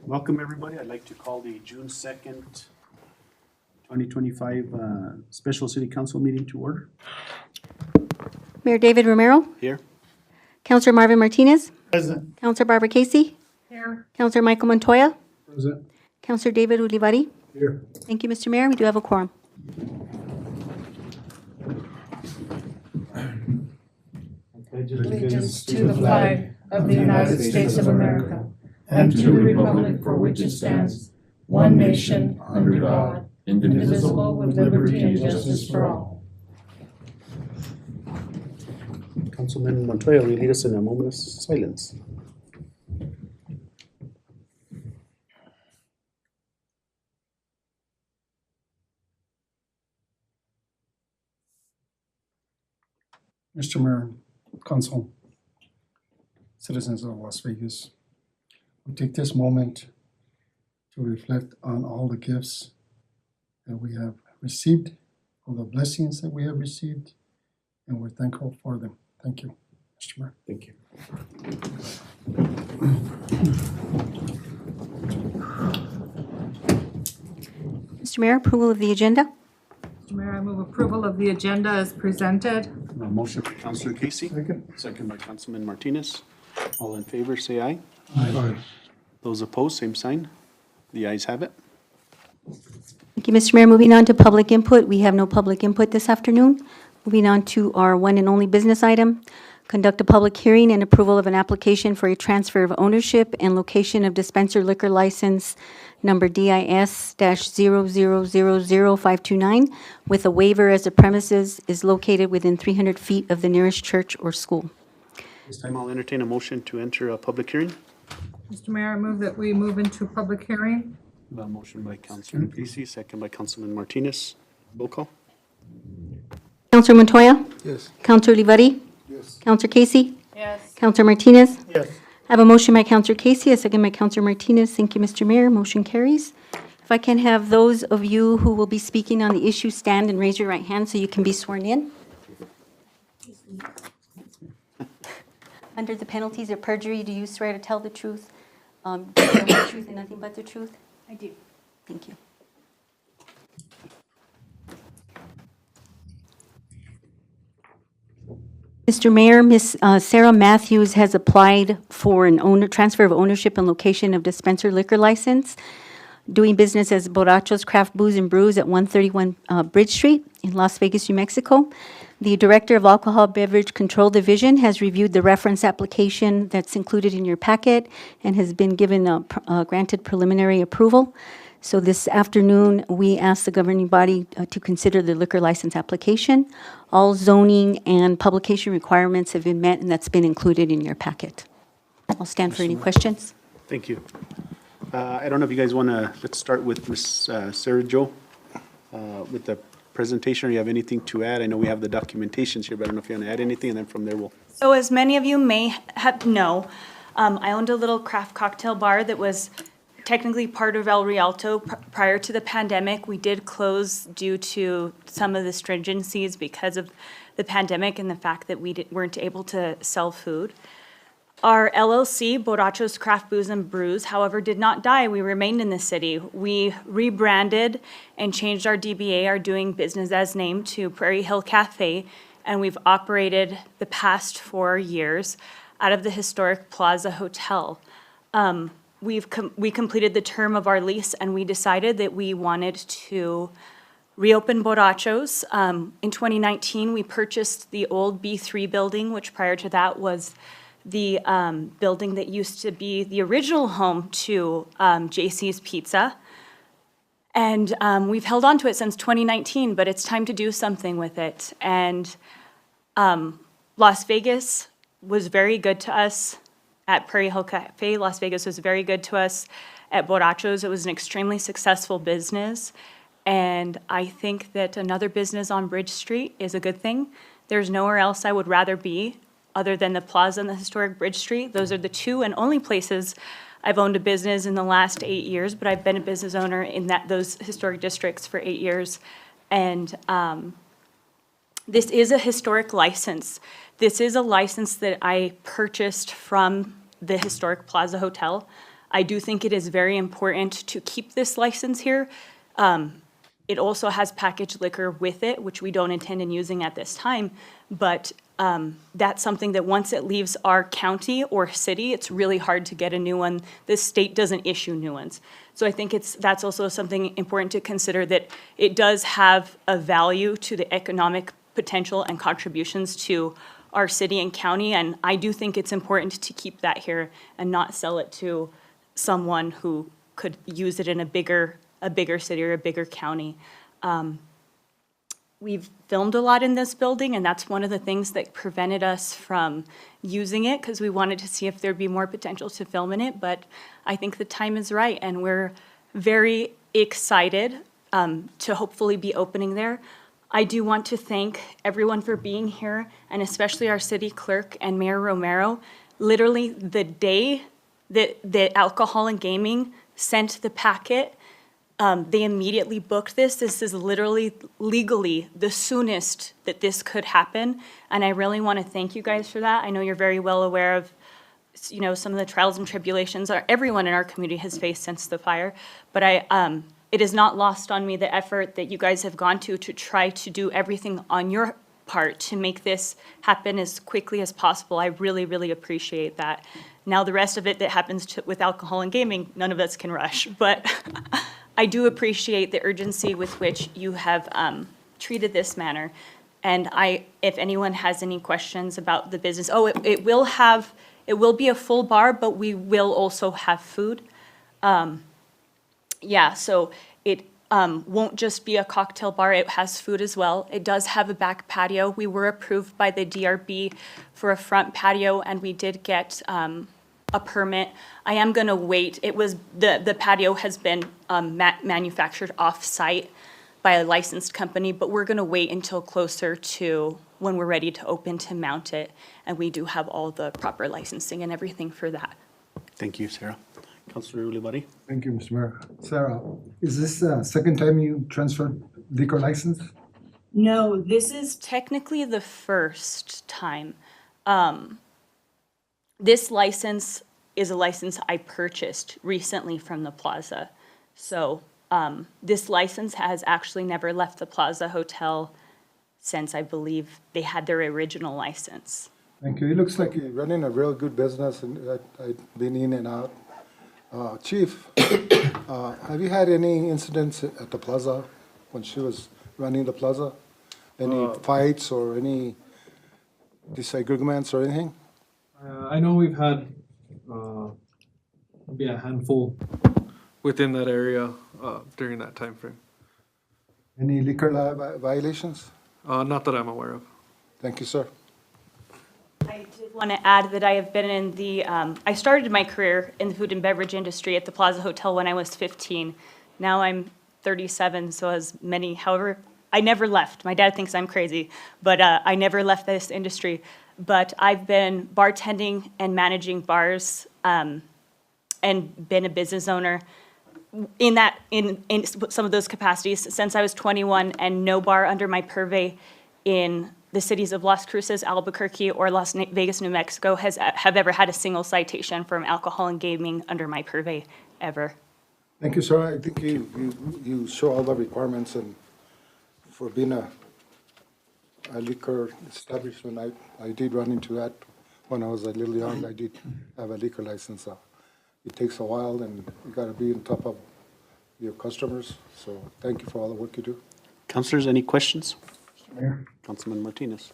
Welcome, everybody. I'd like to call the June 2nd, 2025 Special City Council meeting to order. Mayor David Romero, Here. Councilor Marvin Martinez, Present. Councilor Barbara Casey, Here. Councilor Michael Montoya, Present. Councilor David Ulivari. Here. Thank you, Mr. Mayor. We do have a quorum. Allegiance to the flag of the United States of America and to the republic for which it stands, one nation, under God, indivisible, with liberty and justice for all. Councilman Montoya, will you lead us in a moment of silence? Mr. Mayor, Council, citizens of Las Vegas, we take this moment to reflect on all the gifts that we have received, all the blessings that we have received, and we're thankful for them. Thank you, Mr. Mayor. Thank you. Mr. Mayor, approval of the agenda. Mr. Mayor, I move approval of the agenda as presented. A motion by Councilor Casey, Second. second by Councilman Martinez. All in favor, say aye. Aye. Those opposed, same sign. The ayes have it. Thank you, Mr. Mayor. Moving on to public input. We have no public input this afternoon. Moving on to our one and only business item. Conduct a public hearing and approval of an application for a transfer of ownership and location of dispenser liquor license number DIS-00000529 with a waiver as the premises is located within 300 feet of the nearest church or school. This time I'll entertain a motion to enter a public hearing. Mr. Mayor, I move that we move into public hearing. A motion by Councilor Casey, second by Councilman Martinez. Roll call. Councilor Montoya? Yes. Councilor Olivari? Yes. Councilor Casey? Yes. Councilor Martinez? Yes. I have a motion by Councilor Casey, a second by Councilor Martinez. Thank you, Mr. Mayor. Motion carries. If I can have those of you who will be speaking on the issue stand and raise your right hand so you can be sworn in. Under the penalties of perjury, do you swear to tell the truth, the whole truth and nothing but the truth? I do. Thank you. Mr. Mayor, Ms. Sarah Matthews has applied for an transfer of ownership and location of dispenser liquor license, doing business as Borrachos Craft Booze and Brews at 131 Bridge Street in Las Vegas, New Mexico. The Director of Alcohol Beverage Control Division has reviewed the reference application that's included in your packet and has been given a granted preliminary approval. So this afternoon, we asked the governing body to consider the liquor license application. All zoning and publication requirements have been met, and that's been included in your packet. I'll stand for any questions. Thank you. I don't know if you guys want to, let's start with Ms. Sarah Jo with the presentation, or you have anything to add? I know we have the documentations here, but I don't know if you want to add anything, and then from there we'll. So as many of you may know, I owned a little craft cocktail bar that was technically part of El Rialto prior to the pandemic. We did close due to some of the stringencies because of the pandemic and the fact that we weren't able to sell food. Our LLC, Borrachos Craft Booze and Brews, however, did not die. We remained in the city. We rebranded and changed our DBA, our doing business as name, to Prairie Hill Cafe, and we've operated the past 4 years out of the historic Plaza Hotel. We completed the term of our lease, and we decided that we wanted to reopen Borrachos. In 2019, we purchased the old B3 building, which prior to that was the building that used to be the original home to JC's Pizza. And we've held on to it since 2019, but it's time to do something with it. And Las Vegas was very good to us at Prairie Hill Cafe. Las Vegas was very good to us at Borrachos. It was an extremely successful business. And I think that another business on Bridge Street is a good thing. There's nowhere else I would rather be other than the Plaza and the historic Bridge Street. Those are the two and only places I've owned a business in the last 8 years, but I've been a business owner in those historic districts for 8 years. And this is a historic license. This is a license that I purchased from the historic Plaza Hotel. I do think it is very important to keep this license here. It also has packaged liquor with it, which we don't intend in using at this time. But that's something that once it leaves our county or city, it's really hard to get a new one. The state doesn't issue new ones. So I think that's also something important to consider, that it does have a value to the economic potential and contributions to our city and county. And I do think it's important to keep that here and not sell it to someone who could use it in a bigger city or a bigger county. We've filmed a lot in this building, and that's one of the things that prevented us from using it, because we wanted to see if there'd be more potential to film in it. But I think the time is right, and we're very excited to hopefully be opening there. I do want to thank everyone for being here, and especially our city clerk and Mayor Romero. Literally, the day that Alcohol and Gaming sent the packet, they immediately booked this. This is literally legally the soonest that this could happen. And I really want to thank you guys for that. I know you're very well aware of, you know, some of the trials and tribulations everyone in our community has faced since the fire. But it is not lost on me the effort that you guys have gone to try to do everything on your part to make this happen as quickly as possible. I really, really appreciate that. Now, the rest of it that happens with Alcohol and Gaming, none of us can rush. But I do appreciate the urgency with which you have treated this matter. And if anyone has any questions about the business, it will be a full bar, but we will also have food. So it won't just be a cocktail bar, it has food as well. It does have a back patio. We were approved by the DRB for a front patio, and we did get a permit. I am gonna wait. It was, the patio has been manufactured off-site by a licensed company, but we're gonna wait until closer to when we're ready to open to mount it. And we do have all the proper licensing and everything for that. Thank you, Sarah. Councilor Ulibarri? Thank you, Mr. Mayor. Sarah, is this the second time you transferred liquor license? No, this is technically the first time. This license is a license I purchased recently from the Plaza. So this license has actually never left the Plaza Hotel since, I believe, they had their original license. Thank you. It looks like you're running a real good business, and I've been in and out. Chief, have you had any incidents at the Plaza when she was running the Plaza? Any fights or any disagreements or anything? I know we've had maybe a handful within that area during that time frame. Any liquor law violations? Not that I'm aware of. Thank you, sir. I did want to add that I have been in I started my career in the food and beverage industry at the Plaza Hotel when I was 15. Now I'm 37, so however, I never left. My dad thinks I'm crazy, but I never left this industry. But I've been bartending and managing bars and been a business owner in some of those capacities since I was 21, and no bar under my purvey in the cities of Las Cruces, Albuquerque, or Las Vegas, New Mexico have ever had a single citation from Alcohol and Gaming under my purvey ever. Thank you, sir. I think you show all the requirements, and for being a liquor establishment, I did run into that when I was a little young. I did have a liquor license. It takes a while, and you got to be on top of your customers. So thank you for all the work you do. Councilors, any questions? Mayor. Councilman Martinez?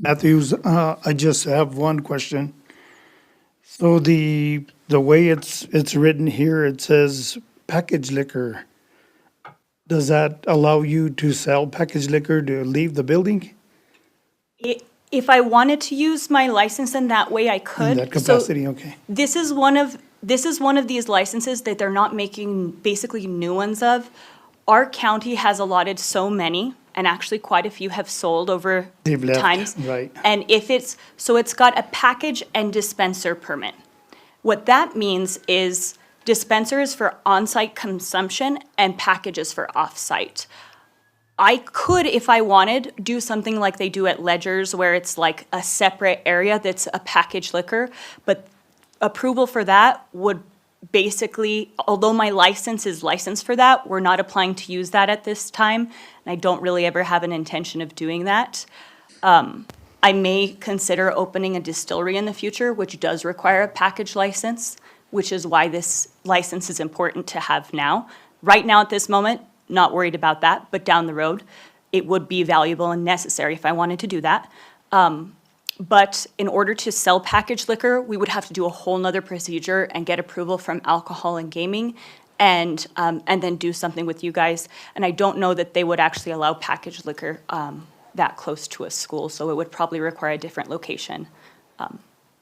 Matthews, I just have one question. So the way it's written here, it says packaged liquor. Does that allow you to sell packaged liquor to leave the building If I wanted to use my license in that way, I could. in that capacity? Okay. This is one of these licenses that they're not making basically new ones of. Our county has allotted so many, and actually quite a few have sold over They've left, times. right. And it's got a package and dispenser permit. What that means is dispensers for on-site consumption and packages for off-site. I could, if I wanted, do something like they do at Ledger's, where it's like a separate area that's a packaged liquor, but approval for that would basically, although my license is licensed for that, we're not applying to use that at this time, and I don't really ever have an intention of doing that. I may consider opening a distillery in the future, which does require a package license, which is why this license is important to have now. Right now, at this moment, not worried about that, but down the road, it would be valuable and necessary if I wanted to do that. But in order to sell packaged liquor, we would have to do a whole nother procedure and get approval from alcohol and gaming and then do something with you guys. And I don't know that they would actually allow packaged liquor that close to a school, so it would probably require a different location.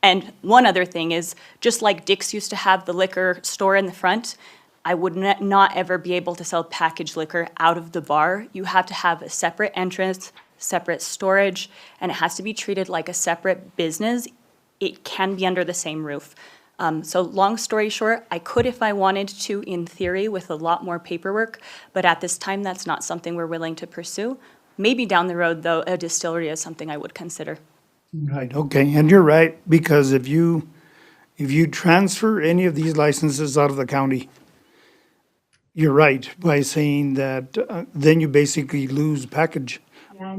And one other thing is, just like Dick's used to have the liquor store in the front, I would not ever be able to sell packaged liquor out of the bar. You have to have a separate entrance, separate storage, and it has to be treated like a separate business. It can be under the same roof. So long story short, I could if I wanted to, in theory, with a lot more paperwork, but at this time, that's not something we're willing to pursue. Maybe down the road, though, a distillery is something I would consider. Right, okay, and you're right, because if you transfer any of these licenses out of the county, you're right by saying that then you basically lose package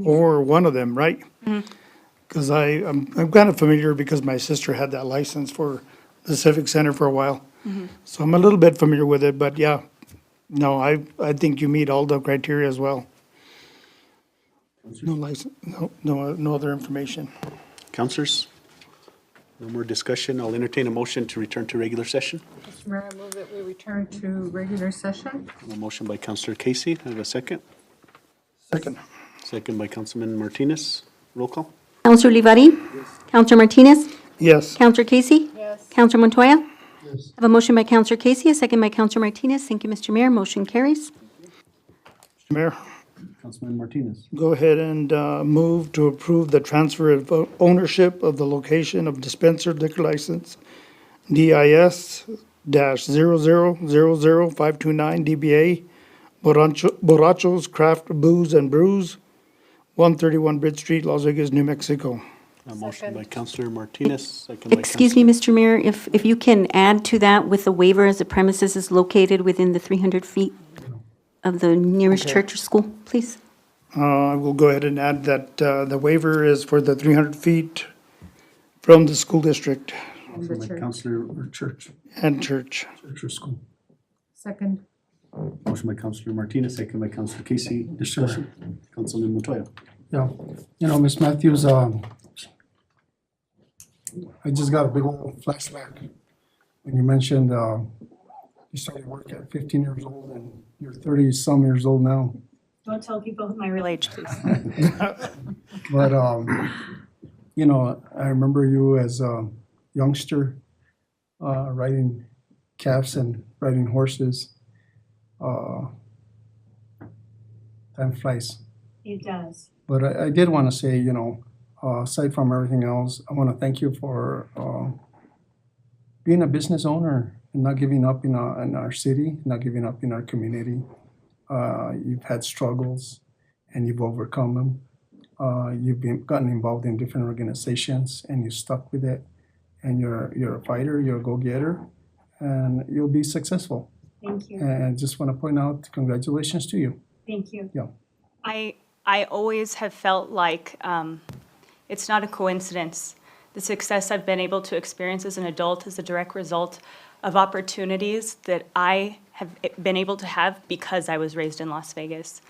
or one of them, right? Because I'm kind of familiar because my sister had that license for the Civic Center for a while. So I'm a little bit familiar with it, but yeah, no, I think you meet all the criteria as well. No license, no other information. Counselors? No more discussion. I'll entertain a motion to return to regular session. Mr. Mayor, I move that we return to regular session. A motion by Counselor Casey. I have a second. Second. Second by Councilman Martinez. Roll call. Counselor Olivari? Counselor Martinez? Yes. Counselor Casey? Yes. Counselor Montoya? Yes. I have a motion by Counselor Casey, a second by Counselor Martinez. Thank you, Mr. Mayor. Motion carries. Mr. Mayor, Councilman Martinez. go ahead and move to approve the transfer of ownership of the location of dispenser liquor license DIS-00000529 DBA Borrachos Craft Booze and Brews, 131 Bridge Street, Las Vegas, New Mexico. A motion by Counselor Martinez, second by Excuse me, Mr. Mayor, if you can add to that with the waiver as the premises is located within the 300 feet of the nearest church or school, please. I will go ahead and add that the waiver is for the 300 feet from the school district Motion by Counselor or church and church. or school. Second. Motion by Counselor Martinez, second by Counselor Casey. Discussion. Councilman Montoya. Yeah, you know, Ms. Matthews, I just got a big old flashback when you mentioned you started work at 15 years old and you're 30-some years old now. Don't tell people my real age, please. But, you know, I remember you as a youngster riding calves and riding horses. Time flies. It does. But I did want to say, you know, aside from everything else, I want to thank you for being a business owner and not giving up in our city, not giving up in our community. You've had struggles and you've overcome them. You've gotten involved in different organizations and you stuck with it. And you're a fighter, you're a go-getter, and you'll be successful. Thank you. And just want to point out, congratulations to you. Thank you. Yeah. I always have felt like it's not a coincidence. The success I've been able to experience as an adult is a direct result of opportunities that I have been able to have because I was raised in Las Vegas,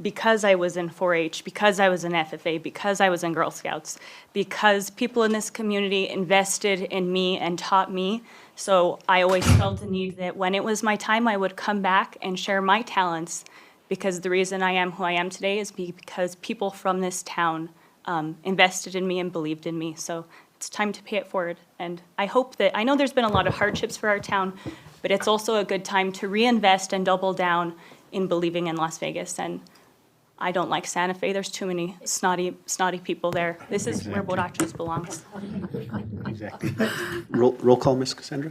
because I was in 4-H, because I was in FFA, because I was in Girl Scouts, because people in this community invested in me and taught me. So I always felt a need that when it was my time, I would come back and share my talents, because the reason I am who I am today is because people from this town invested in me and believed in me. So it's time to pay it forward. And I hope that, I know there's been a lot of hardships for our town, but it's also a good time to reinvest and double down in believing in Las Vegas. And I don't like Santa Fe. There's too many snotty people there. This is where Borrachos belongs. Exactly. Roll call, Ms. Cassandra.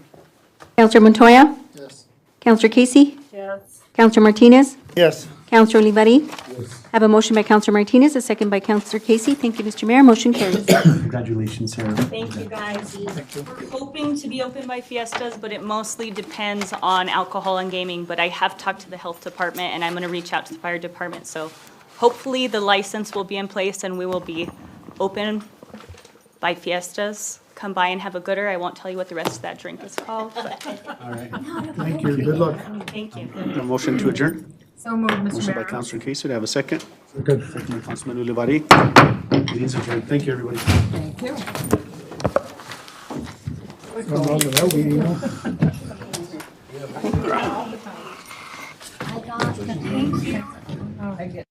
Counselor Montoya? Yes. Counselor Casey? Yes. Counselor Martinez? Yes. Counselor Olivari? Yes. I have a motion by Counselor Martinez, a second by Counselor Casey. Thank you, Mr. Mayor. Motion carries. Congratulations, Sarah. Thank you, guys. We're hoping to be open by Fiestas, but it mostly depends on alcohol and gaming. But I have talked to the health department, and I'm going to reach out to the fire department. So hopefully the license will be in place and we will be open by Fiestas. Come by and have a gooder. I won't tell you what the rest of that drink is called, but All right. Thank you, good luck. thank you. A motion to adjourn? So moved, Mr. Motion by Mayor. Counselor Casey, do I have a second? Good. Second by Councilman Ulibarri. Meeting's adjourned. Thank you, everybody. Thank you. Well, that'll be, you know. I get